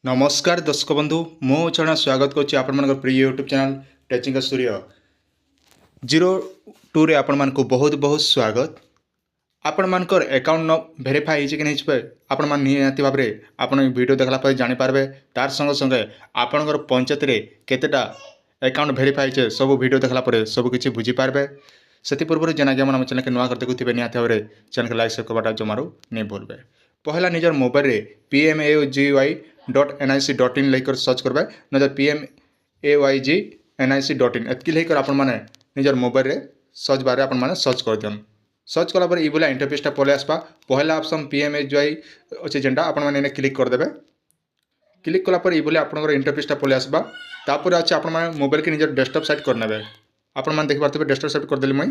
नमस्कार दर्शक बंधु मो चरण स्वागत करुच्ची आपण प्रिय यूट्यूब चैनल टेचिंग सूर्य 02 रे आपण मानक बहुत बहुत स्वागत। आपण मानकर अकाउंट न वेरीफाई कि नहीं आपण मान निहाती भाव में आपण वीडियो देखला पर जानि पारबे। तार संगे संगे आपणकर पंचायत रे केतेटा अकाउंट वेरीफाई छे सब वीडियो देखला पर सब किछि बुझी पारबे। सेति पूर्व जेना कि हम चैनल के नुआ कर देखुथिबे निहाती भाव में चैनल के लाइक शेयर करबाटा जमारू नहीं भूलबे। पहला निजर मोबाइल रे pmaygy.nic.in लेकर सर्च करबे न pmaygy.nic.in एतकी लेकर आपण माने निजर मोबाइल रे सर्च बार आपण माने सर्च कर दियन। सर्च कला पर ई बोला इंटरफेस टा पले आसबा। पहला ऑप्शन pmaygy अछि जेंटा आपण माने क्लिक कर देबे। क्लिक कला पर ई बोले आपनकर इंटरफेस टा पले आसबा। तापर अछि आपण माने मोबाइल के निजर डेस्कटॉप साइट कर नेबे। आपण माने देखि पारथबे डेस्कटॉप साइट कर देली मई।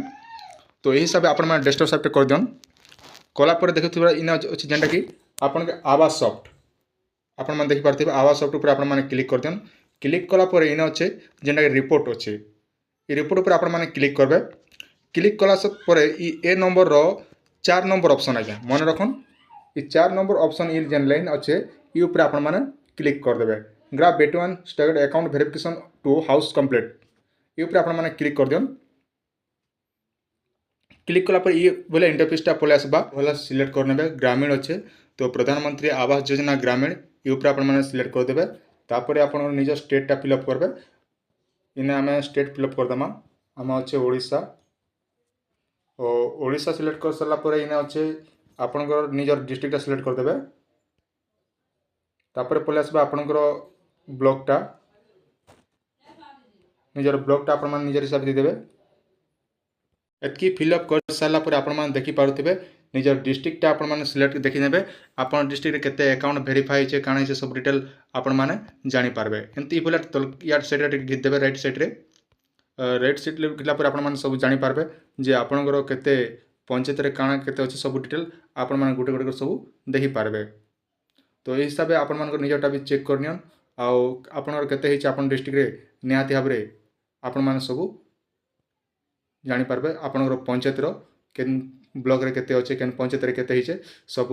तो एही हिसाब आपण माने डेस्कटॉप साइट कर दियन। कला पर देखुथिबा इना अछि जेंटा कि आपण के आवाज सॉफ्ट आपण माने देखि पारथबे आवाज सॉफ्ट ऊपर आपण माने क्लिक कर दियन। क्लिक कला पर इना अछि जेंटा कि रिपोर्ट अछि। ई रिपोर्ट ऊपर आपण माने क्लिक करबे। क्लिक कला पर ए नंबर रो 4 नंबर ऑप्शन आ गया मन रखन। ई 4 नंबर ऑप्शन ई जेन लाइन अछि ई ऊपर आपण माने क्लिक कर देबे। Graph between state account verification to house complete ई ऊपर आपण माने क्लिक कर दियन। क्लिक कला पर ये बोले इंटरफेस टा पले आसबा। बोला सिलेक्ट कर नेबे ग्रामीण अच्छे तो प्रधानमंत्री आवास योजना ग्रामीण ये ऊपर आपण माने सिलेक्ट कर देबे। तापर आपण निज स्टेट टा फिलअप करबे। इने हमें स्टेट फिलअप कर दमा। हम अच्छे ओडिशा और ओडिशा सिलेक्ट कर सरला पर इने अच्छे आपनकर निजर डिस्ट्रिक्ट टा सिलेक्ट कर देबे। तापर पले आसबा आपनकर ब्लॉक टा निजर ब्लॉक टा आपण माने निजर हिसाब दे देबे। एतकी फिलअप कर सारा पर आपण माने देखि पारुथिबे निजर डिस्ट्रिक्ट आपण माने सिलेक्ट देखि नेबे। आपण डिस्ट्रिक्ट रे केते अकाउंट वेरीफाई छे काणे छे सब डिटेल आपण माने जानि पारबे। एंती बोले यार साइड रे गिद देबे राइट साइड रे। राइट साइड रे गिला पर आपण माने सब जानि पारबे जे आपणकर केते पंचायत रे काणे केते अछि सब डिटेल आपण माने गुटे गुटे सब देखि पारबे। तो ए हिसाब आपण मानकर निजरटा भी चेक करनियन आ आपणकर केते हिच आपण डिस्ट्रिक्ट रे निहाती भाव रे आपण माने सब जानि पारबे। आपणकर पंचायत रो केन ब्लॉक रे केते अछि केन पंचायत रे केते हिचे सब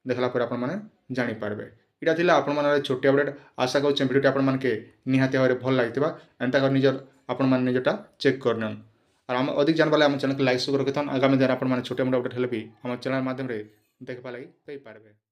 देखला पर आपण माने जानि पारबे। इटा थिला आपण माने छोटी अपडेट। आशा करू वीडियो आपण माने के निहाती भाव रे भल लागितबा। एंता कर निजर आपण माने निजटा चेक करनियन। और हम अधिक जानबाले हम चैनल को लाइक शेयर रखिथन। आगामी दिन आपण माने छोटे मोटे अपडेट हेले भी हम चैनल माध्यम रे देखबा लागि पाई पारबे।